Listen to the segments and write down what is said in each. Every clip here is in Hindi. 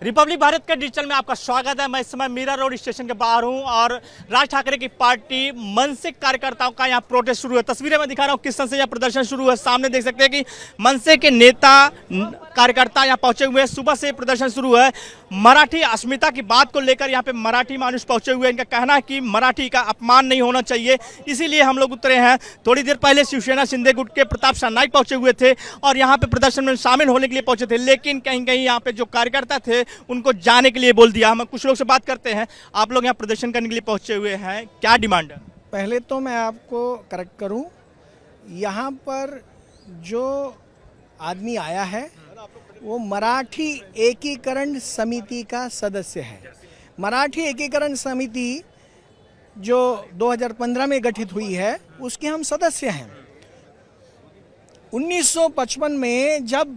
रिपब्लिक भारत के डिजिटल में आपका स्वागत है। मैं इस समय मीरा रोड स्टेशन के बाहर हूं और राज ठाकरे की पार्टी मनसे कार्यकर्ताओं का यहां प्रोटेस्ट शुरू है। तस्वीरें मैं दिखा रहा हूं किस तरह से यह प्रदर्शन शुरू है। सामने देख सकते हैं कि मनसे के नेता कार्यकर्ता यहां पहुंचे हुए हैं। सुबह से प्रदर्शन शुरू है। मराठी अस्मिता की बात को लेकर यहां पे मराठी मानुष पहुंचे हुए हैं। इनका कहना है कि मराठी का अपमान नहीं होना चाहिए, इसीलिए हम लोग उतरे हैं। थोड़ी देर पहले शिवसेना शिंदे गुट के प्रताप सरनाईक पहुंचे हुए थे और यहाँ पे प्रदर्शन में शामिल होने के लिए पहुंचे थे, लेकिन कहीं कहीं यहाँ पे जो कार्यकर्ता थे उनको जाने के लिए बोल दिया। हम कुछ लोग से बात करते हैं। आप लोग यहाँ प्रदर्शन करने के लिए पहुंचे हुए हैं, क्या डिमांड है? पहले तो मैं आपको करेक्ट करूं, यहाँ पर जो आदमी आया है वो मराठी एकीकरण समिति का सदस्य है। मराठी एकीकरण समिति जो 2015 में गठित हुई है उसके हम सदस्य हैं। 1955 में जब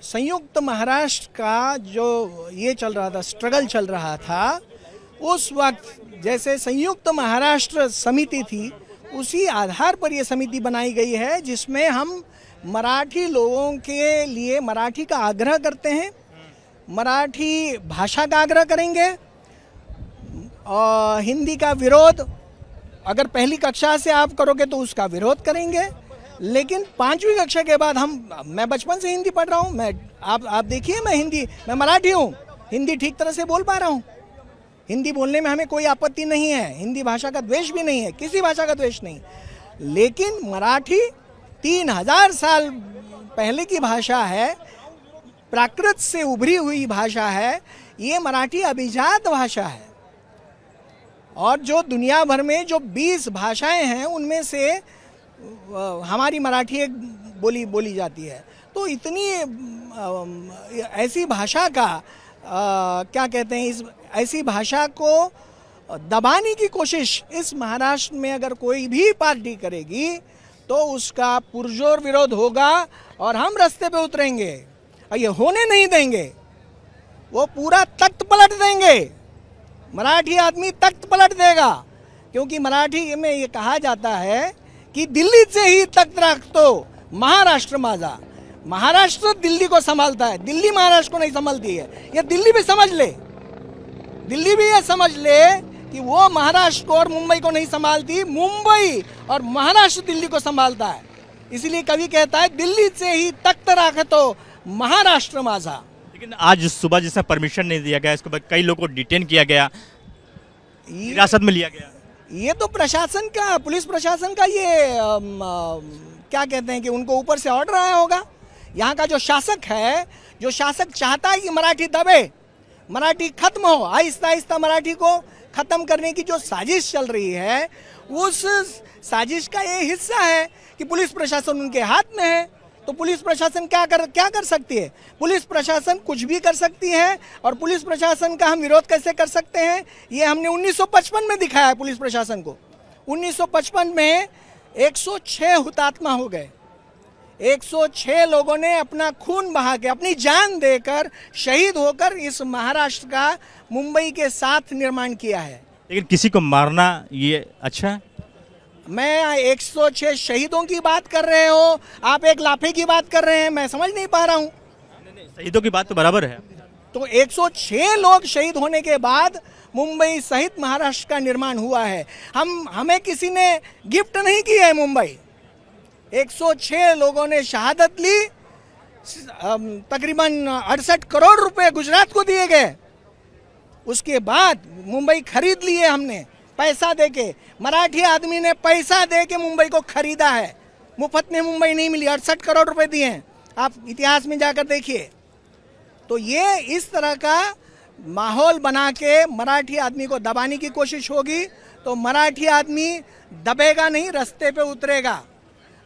संयुक्त महाराष्ट्र का जो ये चल रहा था, स्ट्रगल चल रहा था, उस वक्त जैसे संयुक्त महाराष्ट्र समिति थी उसी आधार पर ये समिति बनाई गई है, जिसमें हम मराठी लोगों के लिए मराठी का आग्रह करते हैं, मराठी भाषा का आग्रह करेंगे और हिंदी का विरोध अगर पहली कक्षा से आप करोगे तो उसका विरोध करेंगे। लेकिन 5वीं कक्षा के बाद मैं बचपन से हिंदी पढ़ रहा हूँ। आप देखिए, मैं मराठी हूँ, हिंदी ठीक तरह से बोल पा रहा हूँ। हिंदी बोलने में हमें कोई आपत्ति नहीं है, हिंदी भाषा का द्वेष भी नहीं है, किसी भाषा का द्वेष नहीं। लेकिन मराठी 3000 साल पहले की भाषा है, प्राकृत से उभरी हुई भाषा है। ये मराठी अभिजात भाषा है और जो दुनिया भर में जो 20 भाषाएं हैं उनमें से हमारी मराठी एक बोली जाती है। तो इतनी ऐसी भाषा का क्या कहते हैं, इस ऐसी भाषा को दबाने की कोशिश इस महाराष्ट्र में अगर कोई भी पार्टी करेगी तो उसका पुरजोर विरोध होगा और हम रास्ते पे उतरेंगे और ये होने नहीं देंगे। वो पूरा तख्त पलट देंगे, मराठी आदमी तख्त पलट देगा। क्योंकि मराठी में ये कहा जाता है कि दिल्ली से ही तख्त रख तो महाराष्ट्र माझा। महाराष्ट्र दिल्ली को संभालता है, दिल्ली महाराष्ट्र को नहीं संभालती है। ये दिल्ली भी समझ ले, दिल्ली भी ये समझ ले कि वो महाराष्ट्र को और मुंबई को नहीं संभालती, मुंबई और महाराष्ट्र दिल्ली को संभालता है। इसलिए कवि कहता है दिल्ली से ही तख्त रख तो महाराष्ट्र माझा। लेकिन आज सुबह जिसमें परमिशन नहीं दिया गया, इसके बाद कई लोगों को डिटेन किया गया, हिरासत में लिया गया। ये तो प्रशासन का, पुलिस प्रशासन का ये क्या कहते हैं कि उनको ऊपर से ऑर्डर आया होगा। यहाँ का जो शासक है, जो शासक चाहता है कि मराठी दबे, मराठी खत्म हो, आहिस्ता आहिस्ता मराठी को खत्म करने की जो साजिश चल रही है, उस साजिश का ये हिस्सा है कि पुलिस प्रशासन उनके हाथ में है। तो पुलिस प्रशासन क्या कर सकती है? पुलिस प्रशासन कुछ भी कर सकती है। और पुलिस प्रशासन का हम विरोध कैसे कर सकते हैं, ये हमने 1955 में दिखाया है पुलिस प्रशासन को। 1955 में 106 हुतात्मा हो गए। 106 लोगों ने अपना खून बहा के, अपनी जान देकर, शहीद होकर इस महाराष्ट्र का मुंबई के साथ निर्माण किया है। लेकिन किसी को मारना ये अच्छा है? मैं 106 शहीदों की बात कर रहे हो, आप एक लाफे की बात कर रहे हैं, मैं समझ नहीं पा रहा हूँ। शहीदों की बात तो बराबर है। तो 106 लोग शहीद होने के बाद मुंबई सहित महाराष्ट्र का निर्माण हुआ है। हमें किसी ने गिफ्ट नहीं की है मुंबई। 106 लोगों ने शहादत ली। तकरीबन 68 करोड़ रुपए गुजरात को दिए गए। उसके बाद मुंबई खरीद लिए हमने पैसा देके। मराठी आदमी ने पैसा दे के मुंबई को खरीदा है, मुफ्त में मुंबई नहीं मिली। 68 करोड़ रुपए दिए हैं, आप इतिहास में जाकर देखिए। तो ये इस तरह का माहौल बना के मराठी आदमी को दबाने की कोशिश होगी तो मराठी आदमी दबेगा नहीं, रास्ते पे उतरेगा।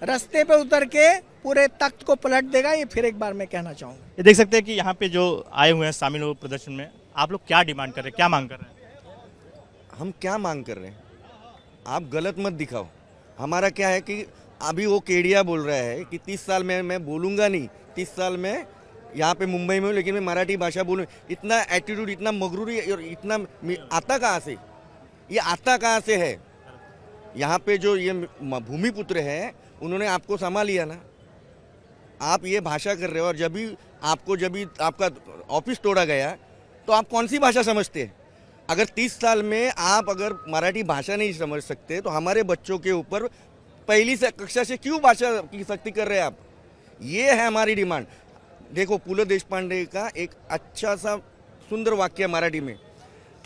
रास्ते पे उतर के पूरे तख्त को पलट देगा। ये फिर एक बार मैं कहना चाहूँगा। ये देख सकते हैं कि यहाँ पे जो आए हुए हैं शामिल हो प्रदर्शन में, आप लोग क्या डिमांड कर रहे हैं, क्या मांग कर रहे हैं? हम क्या मांग कर रहे हैं, आप गलत मत दिखाओ। हमारा क्या है कि अभी वो केडिया बोल रहा है कि 30 साल में मैं बोलूँगा नहीं, 30 साल में यहाँ पे मुंबई में हूँ लेकिन मैं मराठी भाषा बोलूँ। इतना एटीट्यूड, इतना मगरूरी और इतना आता कहाँ से? ये आता कहाँ से है? यहाँ पे जो ये भूमिपुत्र है उन्होंने आपको संभाल लिया ना। आप ये भाषा कर रहे हो और जब भी आपका ऑफिस तोड़ा गया तो आप कौन सी भाषा समझते हैं? अगर 30 साल में आप अगर मराठी भाषा नहीं समझ सकते तो हमारे बच्चों के ऊपर पहली से कक्षा से क्यों भाषा की सख्ती कर रहे हैं आप? ये है हमारी डिमांड। देखो, पु ल देशपांडे का एक अच्छा सा सुंदर वाक्य आहे मराठी में,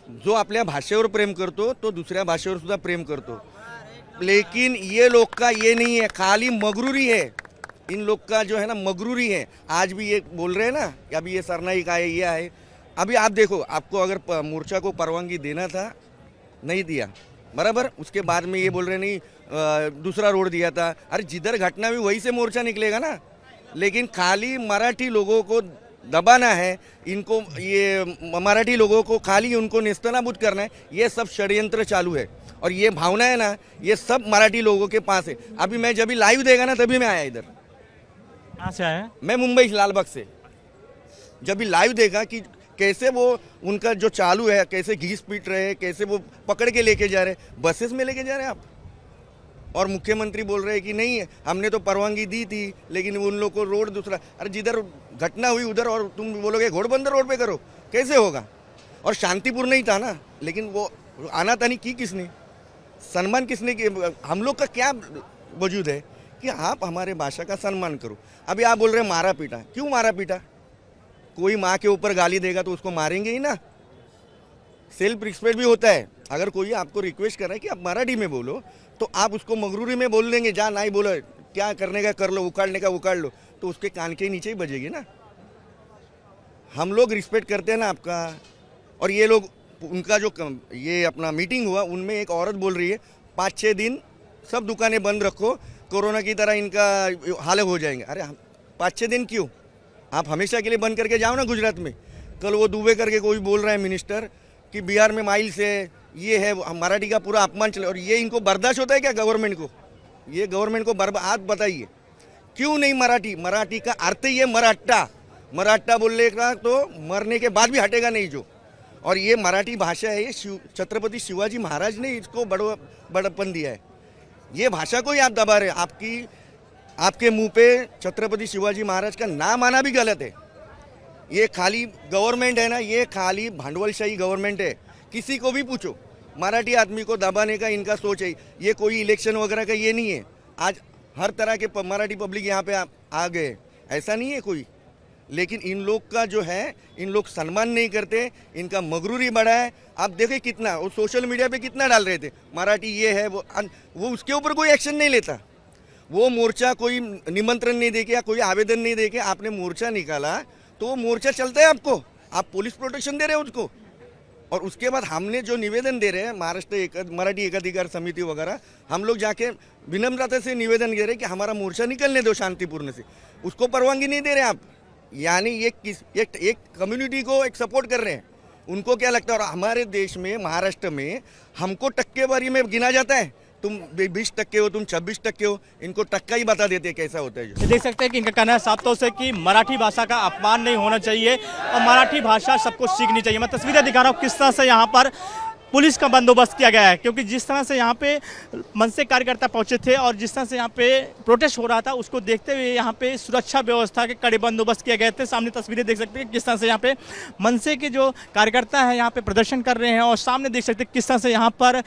जो आपल्या भाषेवर प्रेम करतो तो दुसऱ्या भाषेवर सुद्धा प्रेम करतो। लेकिन ये लोग का ये नहीं है, खाली मगरूरी है। इन लोग का जो है ना मगरूरी है। आज भी ये बोल रहे हैं ना कि अभी ये सरनाई का है, ये है। अभी आप देखो, आपको अगर मोर्चा को परवानगी देना था, नहीं दिया, बराबर। उसके बाद में ये बोल रहे नहीं दूसरा रोड दिया था। अरे जिधर घटना हुई वहीं से मोर्चा निकलेगा ना। लेकिन खाली मराठी लोगों को दबाना है, इनको ये मराठी लोगों को खाली उनको नेस्तनाबूद करना है, ये सब षड्यंत्र चालू है। और ये भावना है ना, ये सब मराठी लोगों के पास है। अभी मैं जब भी लाइव देगा ना तभी मैं आया इधर। कहाँ से आए हैं? मैं मुंबई लालबाग से जब भी लाइव देखा कि कैसे वो उनका जो चालू है, कैसे घीस पीट रहे हैं, कैसे वो पकड़ के लेके जा रहे हैं, बसेस में लेके जा रहे हैं आप। और मुख्यमंत्री बोल रहे हैं कि नहीं हमने तो परवानगी दी थी, लेकिन उन लोग को रोड दूसरा। अरे जिधर घटना हुई उधर, और तुम बोलोगे घोड़बंदर रोड पे करो, कैसे होगा? और शांतिपूर्ण ही था ना, लेकिन वो आनाकानी की किसने, सम्मान किसने की? हम लोग का क्या वजूद है कि आप हमारे भाषा का सम्मान करो। अभी आप बोल रहे हैं मारा पीटा, क्यों मारा पीटा? कोई माँ के ऊपर गाली देगा तो उसको मारेंगे ही ना। सेल्फ रिस्पेक्ट भी होता है। अगर कोई आपको रिक्वेस्ट कर रहा है कि आप मराठी में बोलो, तो आप उसको मगरूरी में बोल देंगे, जा नहीं बोलो, क्या करने का कर लो, उखाड़ने का उखाड़ लो, तो उसके कान के नीचे ही बजेगी ना। हम लोग रिस्पेक्ट करते हैं ना आपका। और ये लोग, उनका जो ये अपना मीटिंग हुआ, उनमें एक औरत बोल रही है 5-6 दिन सब दुकानें बंद रखो, कोरोना की तरह इनका हाल हो जाएंगे। अरे 5-6 दिन क्यों? आप हमेशा के लिए बंद करके जाओ ना गुजरात में। कल वो दुबे करके कोई बोल रहा है मिनिस्टर कि बिहार में माइल्स है, ये है, मराठी का पूरा अपमान चले। और ये इनको बर्दाश्त होता है क्या गवर्नमेंट को? ये गवर्नमेंट को आप बताइए क्यों नहीं? मराठी का अर्थ ही है मराठा। मराठा बोलने का तो मरने के बाद भी हटेगा नहीं जो। और ये मराठी भाषा है, ये छत्रपति शिवाजी महाराज ने इसको बड़प्पन दिया है। ये भाषा को ही आप दबा रहे हैं। आपके मुंह पे छत्रपति शिवाजी महाराज का नाम आना भी गलत है। ये खाली गवर्नमेंट है ना, ये खाली भांडवलशाही गवर्नमेंट है। किसी को भी पूछो, मराठी आदमी को दबाने का इनका सोच है। ये कोई इलेक्शन वगैरह का ये नहीं है। आज हर तरह के मराठी पब्लिक यहाँ पे आ गए, ऐसा नहीं है कोई। लेकिन इन लोग का जो है, इन लोग सम्मान नहीं करते, इनका मगरूरी बढ़ा है। आप देखिए कितना वो सोशल मीडिया पे कितना डाल रहे थे, मराठी ये है वो उसके ऊपर कोई एक्शन नहीं लेता। वो मोर्चा कोई निमंत्रण नहीं देके या कोई आवेदन नहीं देके आपने मोर्चा निकाला, तो वो मोर्चा चलता है आपको, आप पुलिस प्रोटेक्शन दे रहे हो उसको। और उसके बाद हमने जो निवेदन दे रहे हैं, महाराष्ट्र मराठी एकाधिकार समिति वगैरह, हम लोग जाके विनम्रता से निवेदन दे रहे हैं कि हमारा मोर्चा निकलने दो शांतिपूर्ण से। उसको परवानगी नहीं दे रहे आप। यानी ये एक कम्युनिटी को एक सपोर्ट कर रहे हैं। उनको क्या लगता है? और हमारे देश में, महाराष्ट्र में, हमको टक्केवारी में गिना जाता है। तुम 20% हो, तुम 26% हो, इनको टक्का ही बता देते हैं कैसा होता है। जो देख सकते हैं कि इनका कहना है साफ तौर से कि मराठी भाषा का अपमान नहीं होना चाहिए और मराठी भाषा सबको सीखनी चाहिए। मैं तस्वीरें दिखा रहा हूँ किस तरह से यहाँ पर पुलिस का बंदोबस्त किया गया है, क्योंकि जिस तरह से यहाँ पे मनसे कार्यकर्ता पहुंचे थे और जिस तरह से यहाँ पे प्रोटेस्ट हो रहा था, उसको देखते हुए यहाँ पे सुरक्षा व्यवस्था के कड़े बंदोबस्त किए गए थे। सामने तस्वीरें देख सकते हैं किस तरह से यहाँ पे मनसे के जो कार्यकर्ता हैं यहाँ पे प्रदर्शन कर रहे हैं। और सामने देख सकते हैं किस तरह से यहाँ पर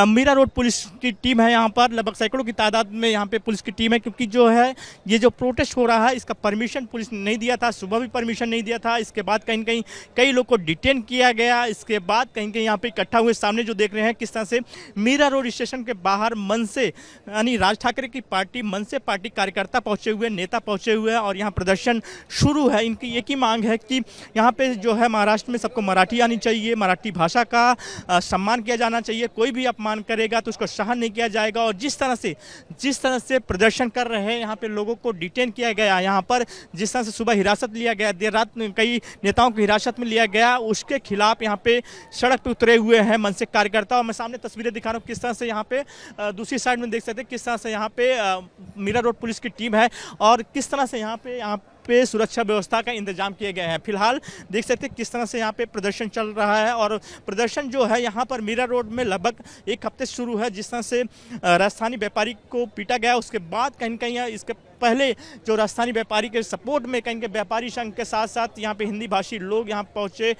मीरा रोड पुलिस की टीम है। यहाँ पर लगभग सैकड़ों की तादाद में यहाँ पे पुलिस की टीम है, क्योंकि जो है ये जो प्रोटेस्ट हो रहा है इसका परमिशन पुलिस ने नहीं दिया था। सुबह भी परमिशन नहीं दिया था। इसके बाद कहीं कहीं कई लोग को डिटेन किया गया। इसके बाद कहीं कहीं यहाँ पे इकट्ठा हुए। सामने जो देख रहे हैं किस तरह से मीरा रोड स्टेशन के बाहर मनसे यानी राज ठाकरे की पार्टी, मनसे पार्टी कार्यकर्ता पहुंचे हुए, नेता पहुंचे हुए हैं और यहाँ प्रदर्शन शुरू है। इनकी एक ही मांग है कि यहाँ पे जो है महाराष्ट्र में सबको मराठी आनी चाहिए, मराठी भाषा का सम्मान किया जाना चाहिए। कोई भी अपमान करेगा तो उसको सहन नहीं किया जाएगा। और जिस तरह से प्रदर्शन कर रहे हैं, यहाँ पे लोगों को डिटेन किया गया, यहाँ पर जिस तरह से सुबह हिरासत लिया गया, देर रात कई नेताओं को हिरासत में लिया गया, उसके खिलाफ यहाँ पे सड़क पे उतरे हुए हैं मनसे कार्यकर्ता। और मैं सामने तस्वीरें दिखा रहा हूँ किस तरह से यहाँ पे दूसरी साइड में देख सकते हैं किस तरह से यहाँ पे मीरा रोड पुलिस की टीम है और किस तरह से यहाँ पे सुरक्षा व्यवस्था का इंतजाम किए गए हैं। फिलहाल देख सकते हैं किस तरह से यहाँ पे प्रदर्शन चल रहा है और प्रदर्शन जो है यहाँ पर मीरा रोड में लगभग एक हफ्ते शुरू है। जिस तरह से राजस्थानी व्यापारी को पीटा गया, उसके बाद कहीं कहीं इसके पहले जो राजस्थानी व्यापारी के सपोर्ट में कहीं के व्यापारी संघ के साथ साथ यहाँ पे हिंदी भाषी लोग यहाँ पहुँचे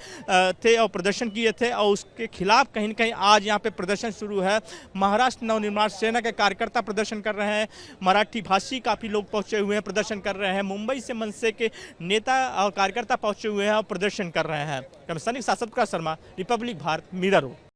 थे और प्रदर्शन किए थे, और उसके खिलाफ कहीं न कहीं आज यहाँ पे प्रदर्शन शुरू है। महाराष्ट्र नवनिर्माण सेना के कार्यकर्ता प्रदर्शन कर रहे हैं, मराठी भाषी काफ़ी लोग पहुँचे हुए हैं, प्रदर्शन कर रहे हैं, मुंबई से मनसे के नेता और कार्यकर्ता पहुँचे हुए हैं और प्रदर्शन कर रहे हैं। कमिश्नर शासक शर्मा, रिपब्लिक भारत, मीरा रोड।